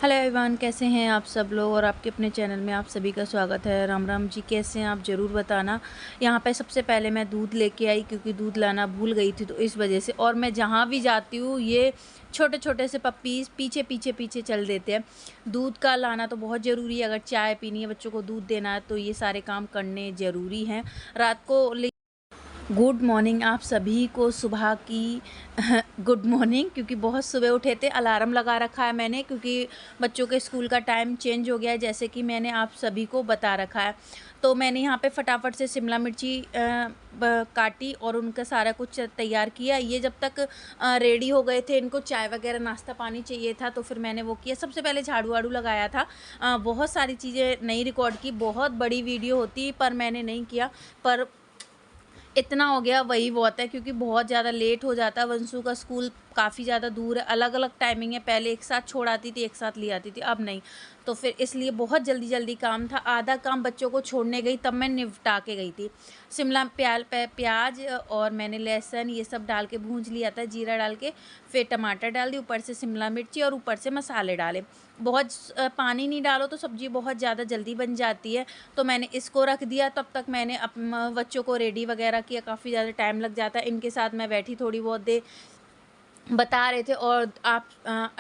Hello everyone, कैसे हैं आप सब लोग। और आपके अपने चैनल में आप सभी का स्वागत है। राम राम जी, कैसे हैं आप ज़रूर बताना। यहाँ पे सबसे पहले मैं दूध लेके आई क्योंकि दूध लाना भूल गई थी, तो इस वजह से। और मैं जहाँ भी जाती हूँ ये छोटे छोटे से पप्पीज़ पीछे पीछे पीछे चल देते हैं। दूध का लाना तो बहुत ज़रूरी है, अगर चाय पीनी है, बच्चों को दूध देना है, तो ये सारे काम करने ज़रूरी हैं। रात को गुड मॉर्निंग आप सभी को, सुबह की गुड मॉर्निंग। क्योंकि बहुत सुबह उठे थे, अलार्म लगा रखा है मैंने, क्योंकि बच्चों के स्कूल का टाइम चेंज हो गया है, जैसे कि मैंने आप सभी को बता रखा है। तो मैंने यहाँ पे फटाफट से शिमला मिर्ची काटी और उनका सारा कुछ तैयार किया। ये जब तक रेडी हो गए थे, इनको चाय वगैरह नाश्ता पानी चाहिए था, तो फिर मैंने वो किया। सबसे पहले झाड़ू वाड़ू लगाया था। बहुत सारी चीज़ें नहीं रिकॉर्ड की, बहुत बड़ी वीडियो होती पर मैंने नहीं किया। पर इतना हो गया वही बहुत है, क्योंकि बहुत ज़्यादा लेट हो जाता है। वंशु का स्कूल काफ़ी ज़्यादा दूर है, अलग अलग टाइमिंग है। पहले एक साथ छोड़ आती थी, एक साथ ले आती थी, अब नहीं। तो फिर इसलिए बहुत जल्दी जल्दी काम था। आधा काम बच्चों को छोड़ने गई तब मैं निपटा के गई थी। शिमला प्याज और मैंने लहसुन ये सब डाल के भूंज लिया था, जीरा डाल के। फिर टमाटर डाल दी, ऊपर से शिमला मिर्ची और ऊपर से मसाले डाले। बहुत पानी नहीं डालो तो सब्ज़ी बहुत ज़्यादा जल्दी बन जाती है। तो मैंने इसको रख दिया। तब तक मैंने बच्चों को रेडी वगैरह किया, काफ़ी ज़्यादा टाइम लग जाता है। इनके साथ मैं बैठी थोड़ी बहुत देर, बता रहे थे। और आप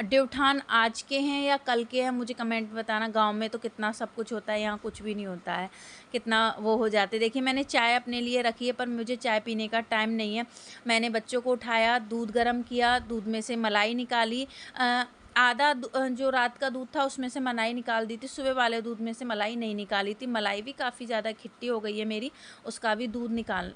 ड्यूठान आज के हैं या कल के हैं, मुझे कमेंट बताना। गांव में तो कितना सब कुछ होता है, यहाँ कुछ भी नहीं होता है, कितना वो हो जाते। देखिए मैंने चाय अपने लिए रखी है, पर मुझे चाय पीने का टाइम नहीं है। मैंने बच्चों को उठाया, दूध गर्म किया, दूध में से मलाई निकाली। आधा जो रात का दूध था उसमें से मलाई निकाल दी थी, सुबह वाले दूध में से मलाई नहीं निकाली थी। मलाई भी काफ़ी ज़्यादा खिट्टी हो गई है मेरी, उसका भी दूध निकाल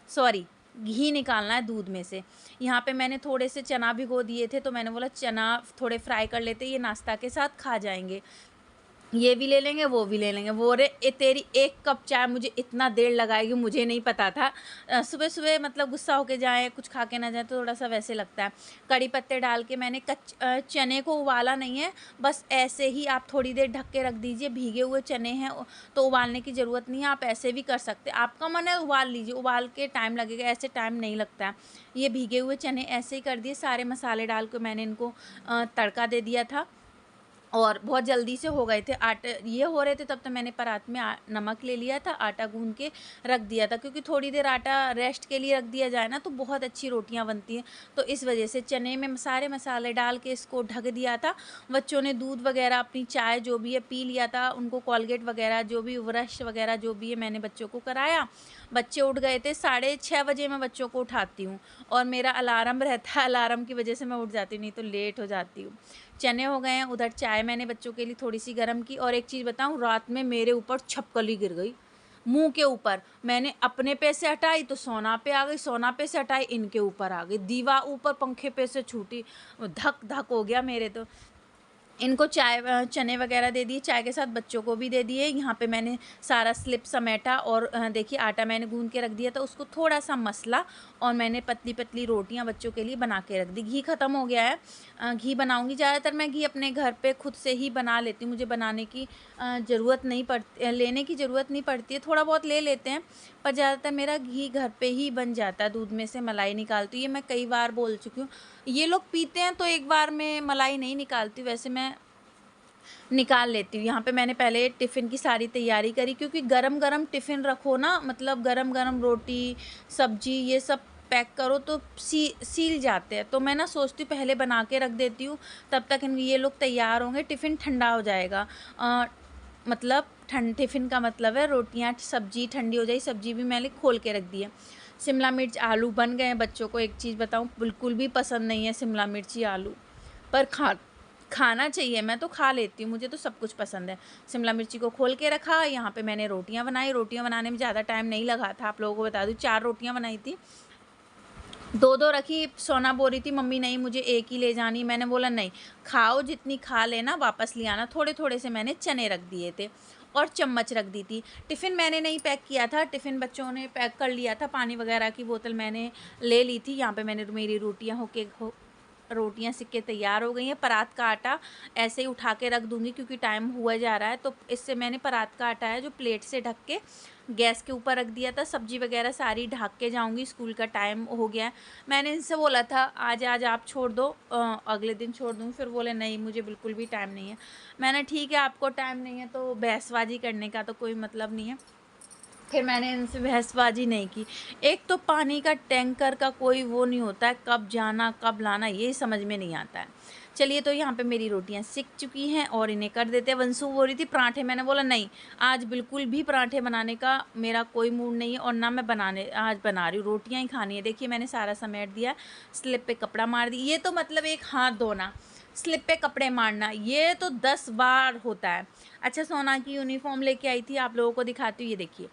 सॉरी घी निकालना है दूध में से। यहाँ पे मैंने थोड़े से चना भिगो दिए थे, तो मैंने बोला चना थोड़े फ्राई कर लेते, ये नाश्ता के साथ खा जाएंगे। ये भी ले लेंगे, वो भी ले लेंगे। वो रे तेरी एक कप चाय मुझे इतना देर लगाएगी, मुझे नहीं पता था। सुबह सुबह मतलब गुस्सा होके जाए, कुछ खा के ना जाए, तो थोड़ा सा वैसे लगता है। कड़ी पत्ते डाल के मैंने चने को उबाला नहीं है, बस ऐसे ही आप थोड़ी देर ढक के रख दीजिए। भीगे हुए चने हैं तो उबालने की ज़रूरत नहीं है, आप ऐसे भी कर सकते। आपका मन है उबाल लीजिए, उबाल के टाइम लगेगा, ऐसे टाइम नहीं लगता है। ये भीगे हुए चने ऐसे ही कर दिए। सारे मसाले डाल के मैंने इनको तड़का दे दिया था और बहुत जल्दी से हो गए थे। आटे ये हो रहे थे तब तक मैंने परात में नमक ले लिया था, आटा गूंद के रख दिया था, क्योंकि थोड़ी देर आटा रेस्ट के लिए रख दिया जाए ना तो बहुत अच्छी रोटियां बनती हैं। तो इस वजह से चने में सारे मसाले डाल के इसको ढक दिया था। बच्चों ने दूध वगैरह, अपनी चाय जो भी है पी लिया था। उनको कॉलगेट वगैरह जो भी, ब्रश वगैरह जो भी है, मैंने बच्चों को कराया। बच्चे उठ गए थे। 6:30 बजे मैं बच्चों को उठाती हूँ, और मेरा अलार्म रहता है, अलार्म की वजह से मैं उठ जाती हूँ, नहीं तो लेट हो जाती हूँ। चने हो गए हैं, उधर चाय मैंने बच्चों के लिए थोड़ी सी गर्म की। और एक चीज़ बताऊं, रात में मेरे ऊपर छपकली गिर गई, मुंह के ऊपर। मैंने अपने पे से हटाई तो सोना पे आ गई, सोना पे से हटाई इनके ऊपर आ गई, दीवार ऊपर पंखे पे से छूटी। धक धक हो गया मेरे तो। इनको चाय चने वगैरह दे दिए, चाय के साथ बच्चों को भी दे दिए। यहाँ पे मैंने सारा स्लिप समेटा। और देखिए आटा मैंने गूंद के रख दिया था, उसको थोड़ा सा मसला, और मैंने पतली पतली रोटियाँ बच्चों के लिए बना के रख दी। घी ख़त्म हो गया है, घी बनाऊंगी। ज़्यादातर मैं घी अपने घर पे खुद से ही बना लेती हूँ, मुझे बनाने की ज़रूरत नहीं पड़ती, लेने की ज़रूरत नहीं पड़ती है। थोड़ा बहुत ले लेते हैं, पर ज़्यादातर मेरा घी घर पे ही बन जाता है। दूध में से मलाई निकालती हूँ, ये मैं कई बार बोल चुकी हूँ। ये लोग पीते हैं तो एक बार में मलाई नहीं निकालती, वैसे मैं निकाल लेती हूँ। यहाँ पे मैंने पहले टिफ़िन की सारी तैयारी करी, क्योंकि गरम गरम टिफ़िन रखो ना, मतलब गरम गरम रोटी सब्जी ये सब पैक करो तो सील जाते हैं। तो मैं ना सोचती हूँ पहले बना के रख देती हूँ, तब तक ये लोग तैयार होंगे, टिफ़िन ठंडा हो जाएगा। मतलब टिफ़िन का मतलब है रोटियाँ सब्जी ठंडी हो जाएगी। सब्जी भी मैंने खोल के रख दी है। शिमला मिर्च आलू बन गए हैं। बच्चों को एक चीज़ बताऊँ, बिल्कुल भी पसंद नहीं है शिमला मिर्ची आलू, पर खाना चाहिए। मैं तो खा लेती हूँ, मुझे तो सब कुछ पसंद है। शिमला मिर्ची को खोल के रखा। यहाँ पे मैंने रोटियां बनाई। रोटियां बनाने में ज़्यादा टाइम नहीं लगा था, आप लोगों को बता दूँ। 4 रोटियां बनाई थी, 2-2 रखी। सोना बोल रही थी मम्मी नहीं मुझे एक ही ले जानी। मैंने बोला नहीं, खाओ जितनी खा लेना, वापस ले आना। थोड़े थोड़े से मैंने चने रख दिए थे और चम्मच रख दी थी। टिफ़िन मैंने नहीं पैक किया था, टिफ़िन बच्चों ने पैक कर लिया था। पानी वगैरह की बोतल मैंने ले ली थी। यहाँ पे मैंने मेरी रोटियाँ रोटियां सिक के तैयार हो गई हैं। परात का आटा ऐसे ही उठा के रख दूंगी क्योंकि टाइम हुआ जा रहा है, तो इससे मैंने परात का आटा है जो प्लेट से ढक के गैस के ऊपर रख दिया था। सब्जी वगैरह सारी ढक के जाऊंगी, स्कूल का टाइम हो गया है। मैंने इनसे बोला था आज आप छोड़ दो, अगले दिन छोड़ दूँगी, फिर बोले नहीं मुझे बिल्कुल भी टाइम नहीं है। मैंने ठीक है आपको टाइम नहीं है तो बहसबाजी करने का तो कोई मतलब नहीं है। फिर मैंने इनसे बहसबाजी नहीं की। एक तो पानी का टैंकर का कोई वो नहीं होता है, कब जाना कब लाना ये समझ में नहीं आता है। चलिए, तो यहाँ पे मेरी रोटियाँ सिक चुकी हैं और इन्हें कर देते हैं। वंशु बोल रही थी पराठे, मैंने बोला नहीं, आज बिल्कुल भी पराठे बनाने का मेरा कोई मूड नहीं है और ना मैं आज बना रही हूँ, रोटियाँ ही खानी है। देखिए मैंने सारा समेट दिया, स्लिप पे कपड़ा मार दी। ये तो मतलब एक हाथ धोना, स्लिप पे कपड़े मारना, ये तो 10 बार होता है। अच्छा, सोना की यूनिफॉर्म लेके आई थी, आप लोगों को दिखाती हूँ। ये देखिए,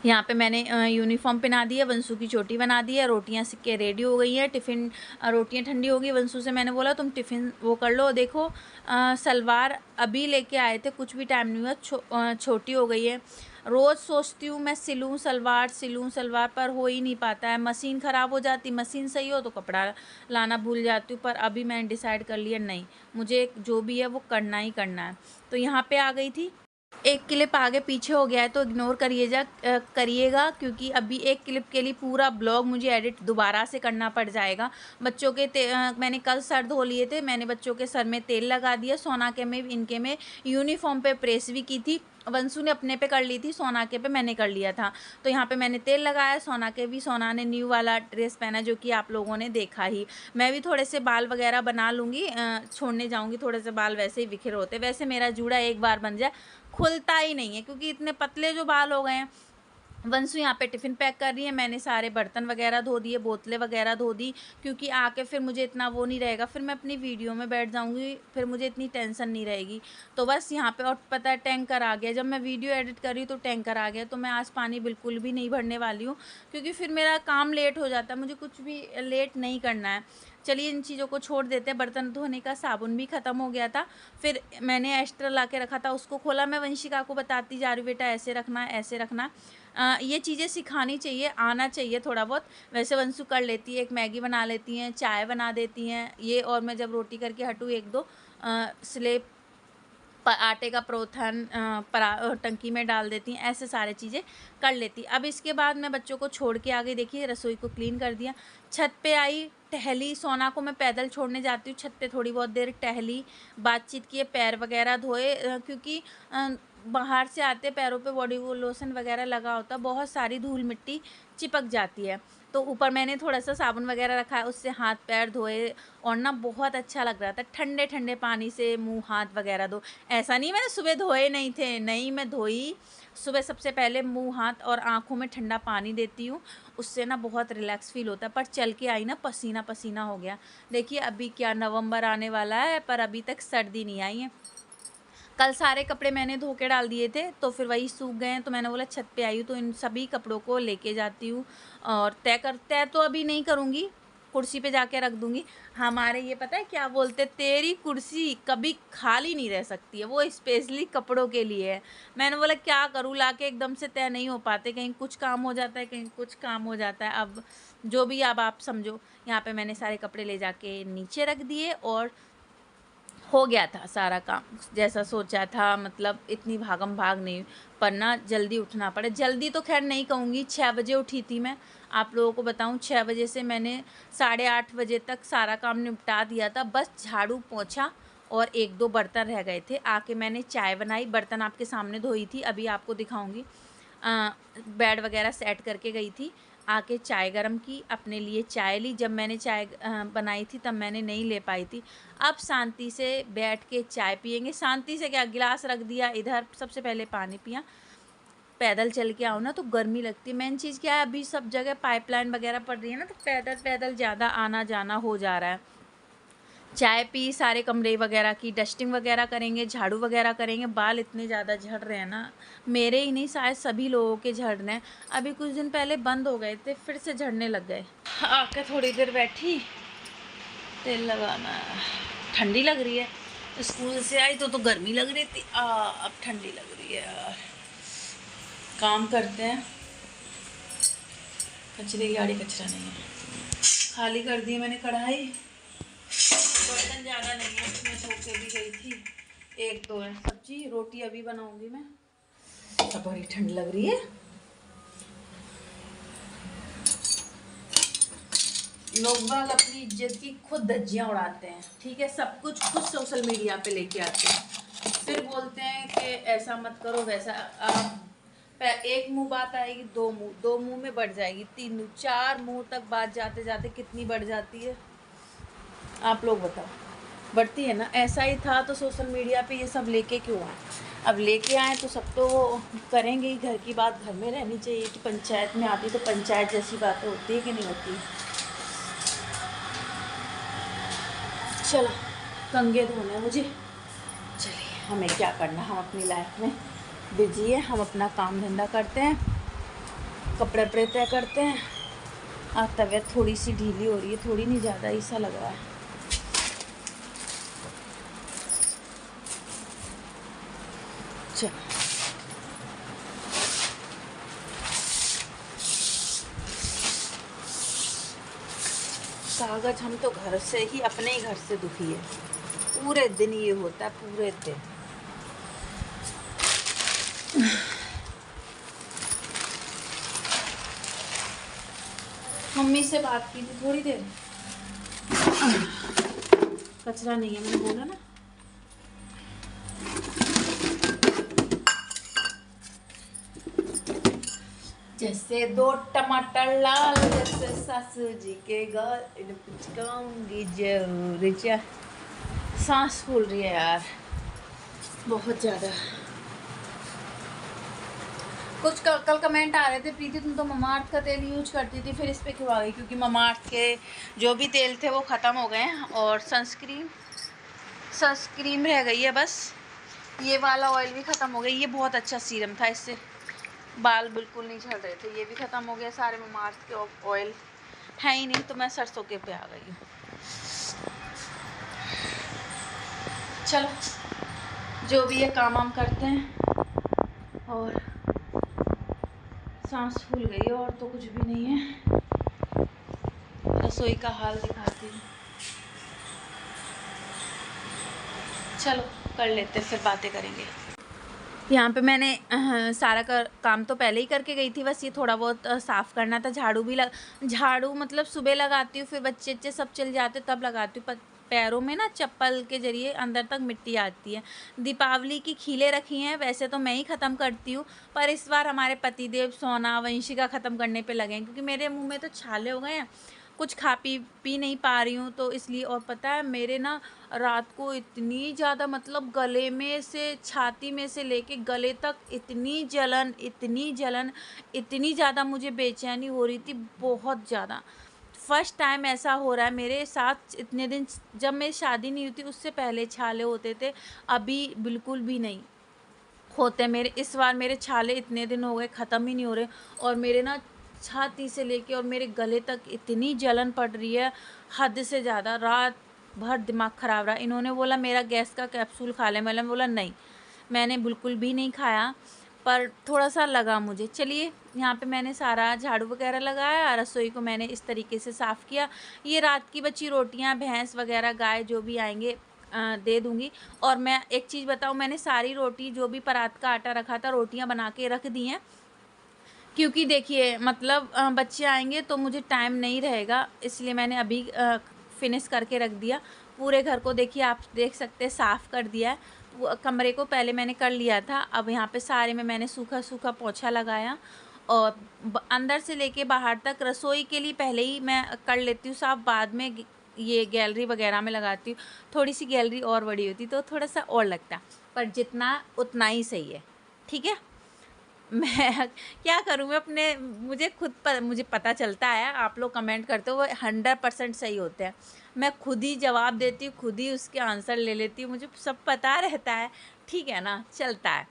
यहाँ पे मैंने यूनिफॉर्म पहना दी है, वंशु की चोटी बना दी है, रोटियां सिक के रेडी हो गई हैं। टिफ़िन रोटियां ठंडी हो गई। वंशु से मैंने बोला तुम टिफ़िन वो कर लो। देखो सलवार अभी लेके आए थे, कुछ भी टाइम नहीं हुआ, छोटी हो गई है। रोज़ सोचती हूँ मैं सिलूँ सलवार, पर हो ही नहीं पाता है। मशीन ख़राब हो जाती, मशीन सही हो तो कपड़ा लाना भूल जाती हूँ। पर अभी मैंने डिसाइड कर लिया नहीं, मुझे जो भी है वो करना ही करना है। तो यहाँ पे आ गई थी। एक क्लिप आगे पीछे हो गया है तो इग्नोर करिएगा, क्योंकि अभी एक क्लिप के लिए पूरा ब्लॉग मुझे एडिट दोबारा से करना पड़ जाएगा। बच्चों के मैंने कल सर धो लिए थे, मैंने बच्चों के सर में तेल लगा दिया। सोना के में इनके में यूनिफॉर्म पे प्रेस भी की थी। वंशु ने अपने पे कर ली थी, सोना के पे मैंने कर लिया था। तो यहाँ पे मैंने तेल लगाया, सोना के भी, सोना ने न्यू वाला ड्रेस पहना जो कि आप लोगों ने देखा ही। मैं भी थोड़े से बाल वगैरह बना लूँगी, छोड़ने जाऊँगी, थोड़े से बाल वैसे ही बिखरे होते। वैसे मेरा जूड़ा एक बार बन जाए खुलता ही नहीं है क्योंकि इतने पतले जो बाल हो गए हैं। वंशु यहाँ पे टिफ़िन पैक कर रही है, मैंने सारे बर्तन वगैरह धो दिए, बोतलें वगैरह धो दी, क्योंकि आके फिर मुझे इतना वो नहीं रहेगा, फिर मैं अपनी वीडियो में बैठ जाऊँगी, फिर मुझे इतनी टेंशन नहीं रहेगी। तो बस यहाँ पे, और पता है टैंकर आ गया, जब मैं वीडियो एडिट कर रही हूँ तो टैंकर आ गया, तो मैं आज पानी बिल्कुल भी नहीं भरने वाली हूँ क्योंकि फिर मेरा काम लेट हो जाता है, मुझे कुछ भी लेट नहीं करना है। चलिए इन चीज़ों को छोड़ देते हैं। बर्तन धोने का साबुन भी ख़त्म हो गया था, फिर मैंने एक्स्ट्रा ला के रखा था, उसको खोला। मैं वंशिका को बताती जा रही हूँ, बेटा ऐसे रखना, ऐसे रखना। ये चीज़ें सिखानी चाहिए, आना चाहिए थोड़ा बहुत। वैसे वंशु कर लेती है, एक मैगी बना लेती हैं, चाय बना देती हैं ये, और मैं जब रोटी करके हटूँ एक दो स्लेब आटे का प्रोथन टंकी में डाल देती हैं, ऐसे सारे चीज़ें कर लेती। अब इसके बाद मैं बच्चों को छोड़ के आ गई। देखिए रसोई को क्लीन कर दिया, छत पे आई, टहली। सोना को मैं पैदल छोड़ने जाती हूँ, छत पे थोड़ी बहुत देर टहली, बातचीत किए, पैर वगैरह धोए, क्योंकि बाहर से आते पैरों पे बॉडी लोशन वगैरह लगा होता, बहुत सारी धूल मिट्टी चिपक जाती है। तो ऊपर मैंने थोड़ा सा साबुन वगैरह रखा है, उससे हाथ पैर धोए, और ना बहुत अच्छा लग रहा था। ठंडे ठंडे पानी से मुंह हाथ वगैरह धो, ऐसा नहीं मैंने सुबह धोए नहीं थे, नहीं मैं धोई। सुबह सबसे पहले मुंह हाथ और आँखों में ठंडा पानी देती हूँ, उससे ना बहुत रिलैक्स फील होता है। पर चल के आई ना, पसीना पसीना हो गया। देखिए अभी क्या नवंबर आने वाला है पर अभी तक सर्दी नहीं आई है। कल सारे कपड़े मैंने धो के डाल दिए थे तो फिर वही सूख गए हैं, तो मैंने बोला छत पे आई हूँ तो इन सभी कपड़ों को लेके जाती हूँ और तय तो अभी नहीं करूँगी, कुर्सी पे जाके रख दूँगी। हमारे ये पता है क्या बोलते, तेरी कुर्सी कभी खाली नहीं रह सकती है, वो स्पेशली कपड़ों के लिए है। मैंने बोला क्या करूँ, लाके एकदम से तय नहीं हो पाते, कहीं कुछ काम हो जाता है, कहीं कुछ काम हो जाता है। अब जो भी, अब आप समझो। यहाँ पे मैंने सारे कपड़े ले जाके नीचे रख दिए और हो गया था सारा काम जैसा सोचा था। मतलब इतनी भागम भाग नहीं, पर ना जल्दी उठना पड़े। जल्दी तो खैर नहीं कहूँगी, 6 बजे उठी थी मैं। आप लोगों को बताऊँ, 6 बजे से मैंने 8:30 बजे तक सारा काम निपटा दिया था। बस झाड़ू पोंछा और 1-2 बर्तन रह गए थे। आके मैंने चाय बनाई, बर्तन आपके सामने धोई थी, अभी आपको दिखाऊँगी। बेड वगैरह सेट करके गई थी, आके चाय गरम की, अपने लिए चाय ली। जब मैंने चाय बनाई थी तब मैंने नहीं ले पाई थी। अब शांति से बैठ के चाय पियेंगे। शांति से क्या, गिलास रख दिया इधर, सबसे पहले पानी पिया। पैदल चल के आओ ना तो गर्मी लगती है। मेन चीज़ क्या है, अभी सब जगह पाइपलाइन वगैरह पड़ रही है ना, तो पैदल पैदल ज़्यादा आना जाना हो जा रहा है। चाय पी, सारे कमरे वगैरह की डस्टिंग वगैरह करेंगे, झाड़ू वगैरह करेंगे। बाल इतने ज़्यादा झड़ रहे हैं ना, मेरे ही नहीं शायद सभी लोगों के झड़ रहे हैं। अभी कुछ दिन पहले बंद हो गए थे, फिर से झड़ने लग गए। आके थोड़ी देर बैठी, तेल लगाना है। ठंडी लग रही है, स्कूल से आई तो गर्मी लग रही थी, अब ठंडी लग रही है यार। काम करते हैं, कचरे की गाड़ी, कचरा नहीं है, खाली कर दी मैंने कढ़ाई। बर्तन ज़्यादा नहीं है, मैं धो के भी गई थी, एक दो है। सब्जी रोटी अभी बनाऊंगी मैं। अब बड़ी ठंड लग रही है। लोग बाग अपनी इज्जत की खुद धज्जियां उड़ाते हैं, ठीक है, सब कुछ खुद सोशल मीडिया पे लेके आते हैं, फिर बोलते हैं कि ऐसा मत करो वैसा। आप एक मुंह बात आएगी, दो मुंह में बढ़ जाएगी, तीन मुंह, चार मुंह तक बात जाते जाते कितनी बढ़ जाती है, आप लोग बताओ। बढ़ती है ना। ऐसा ही था तो सोशल मीडिया पे ये सब लेके क्यों आए? अब लेके आए तो सब तो करेंगे ही। घर की बात घर में रहनी चाहिए कि पंचायत में आती तो पंचायत जैसी बातें होती है कि नहीं होती। चलो कंगे धोने मुझे। चलिए, हमें क्या करना, हम अपनी लाइफ में बिजी है, हम अपना काम धंधा करते हैं, कपड़े वपड़े तय करते हैं। आज तबीयत थोड़ी सी ढीली हो रही है, थोड़ी नहीं ज़्यादा, ऐसा लग रहा है। चलो कागज, हम तो घर से ही, अपने ही घर से दुखी है। पूरे दिन ये होता है, पूरे दिन। मम्मी से बात की थी थोड़ी देर, कचरा नहीं है, मैंने बोला ना। जैसे दो टमाटर लाल, जैसे सासू जी के गाल, पुचकाऊंगी जरूर। सांस फूल रही है यार बहुत ज़्यादा। कुछ कल कमेंट आ रहे थे, प्रीति तुम तो ममाअर्थ का तेल यूज करती थी, फिर इस पे क्यों आ गई? क्योंकि ममाअर्थ के जो भी तेल थे वो ख़त्म हो गए हैं और सनस्क्रीन रह गई है बस। ये वाला ऑयल भी ख़त्म हो गया। ये बहुत अच्छा सीरम था, इससे बाल बिल्कुल नहीं झड़ रहे थे। ये भी ख़त्म हो गया। सारे ममाअर्थ के ऑयल है ही नहीं, तो मैं सरसों के पे आ गई हूँ। चलो जो भी है काम वाम करते हैं। और सांस फूल गई और तो कुछ भी नहीं है। रसोई का हाल दिखाती हूँ। चलो कर लेते, फिर बातें करेंगे। यहाँ पे मैंने सारा काम तो पहले ही करके गई थी, बस ये थोड़ा बहुत साफ़ करना था। झाड़ू मतलब सुबह लगाती हूँ, फिर बच्चे सब चल जाते तब लगाती हूँ। पैरों में ना चप्पल के ज़रिए अंदर तक मिट्टी आती है। दीपावली की खीलें रखी हैं, वैसे तो मैं ही ख़त्म करती हूँ, पर इस बार हमारे पतिदेव सोना वंशिका ख़त्म करने पे लगे हैं, क्योंकि मेरे मुँह में तो छाले हो गए हैं, कुछ खा पी नहीं पा रही हूँ तो इसलिए। और पता है मेरे ना रात को इतनी ज़्यादा, मतलब गले में से, छाती में से लेके गले तक इतनी जलन, इतनी ज़्यादा मुझे बेचैनी हो रही थी, बहुत ज़्यादा। फर्स्ट टाइम ऐसा हो रहा है मेरे साथ। इतने दिन जब मेरी शादी नहीं हुई थी उससे पहले छाले होते थे, अभी बिल्कुल भी नहीं होते मेरे। इस बार मेरे छाले इतने दिन हो गए ख़त्म ही नहीं हो रहे, और मेरे ना छाती से लेके और मेरे गले तक इतनी जलन पड़ रही है, हद से ज़्यादा। रात भर दिमाग ख़राब रहा। इन्होंने बोला मेरा गैस का कैप्सूल खा ले, मैंने बोला नहीं, मैंने बिल्कुल भी नहीं खाया, पर थोड़ा सा लगा मुझे। चलिए, यहाँ पे मैंने सारा झाड़ू वगैरह लगाया, रसोई को मैंने इस तरीके से साफ़ किया। ये रात की बची रोटियाँ भैंस वगैरह गाय जो भी आएंगे दे दूँगी। और मैं एक चीज़ बताऊँ, मैंने सारी रोटी जो भी परात का आटा रखा था, रोटियाँ बना के रख दी हैं, क्योंकि देखिए मतलब बच्चे आएंगे तो मुझे टाइम नहीं रहेगा, इसलिए मैंने अभी फिनिश करके रख दिया। पूरे घर को देखिए, आप देख सकते हैं, साफ़ कर दिया है। वो कमरे को पहले मैंने कर लिया था, अब यहाँ पे सारे में मैंने सूखा पोछा लगाया। और अंदर से लेके बाहर तक रसोई के लिए पहले ही मैं कर लेती हूँ साफ़, बाद में ये गैलरी वगैरह में लगाती हूँ। थोड़ी सी गैलरी और बड़ी होती तो थोड़ा सा और लगता, पर जितना उतना ही सही है, ठीक है। मैं क्या करूँ, मैं अपने मुझे पता चलता है, आप लोग कमेंट करते हो वो 100% सही होते हैं। मैं खुद ही जवाब देती हूँ, खुद ही उसके आंसर ले लेती हूँ, मुझे सब पता रहता है, ठीक है ना, चलता है।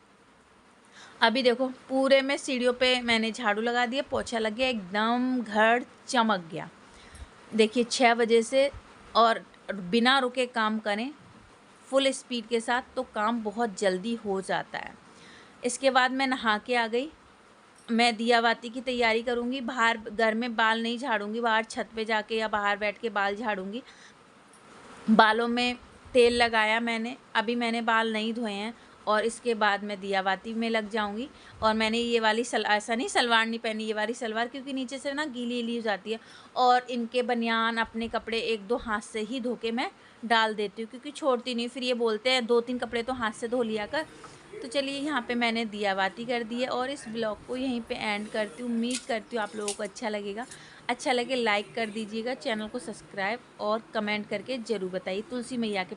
अभी देखो पूरे में सीढ़ियों पे मैंने झाड़ू लगा दिया, पोछा लग गया, एकदम घर चमक गया। देखिए 6 बजे से, और बिना रुके काम करें फुल स्पीड के साथ तो काम बहुत जल्दी हो जाता है। इसके बाद मैं नहा के आ गई। मैं दिया बाती की तैयारी करूँगी। बाहर घर में बाल नहीं झाड़ूंगी, बाहर छत पे जाके या बाहर बैठ के बाल झाड़ूंगी। बालों में तेल लगाया मैंने, अभी मैंने बाल नहीं धोए हैं और इसके बाद मैं दिया बाती में लग जाऊंगी। और मैंने ये वाली ऐसा नहीं सलवार नहीं पहनी, ये वाली सलवार क्योंकि नीचे से ना गीली गीली हो जाती है। और इनके बनियान अपने कपड़े 1-2 हाथ से ही धो के मैं डाल देती हूँ, क्योंकि छोड़ती नहीं, फिर ये बोलते हैं 2-3 कपड़े तो हाथ से धो लिया कर। तो चलिए यहाँ पे मैंने दिया बाती कर दी है और इस ब्लॉग को यहीं पे एंड करती हूँ। उम्मीद करती हूँ आप लोगों को अच्छा लगेगा। अच्छा लगे लाइक कर दीजिएगा, चैनल को सब्सक्राइब और कमेंट करके ज़रूर बताइए। तुलसी मैया के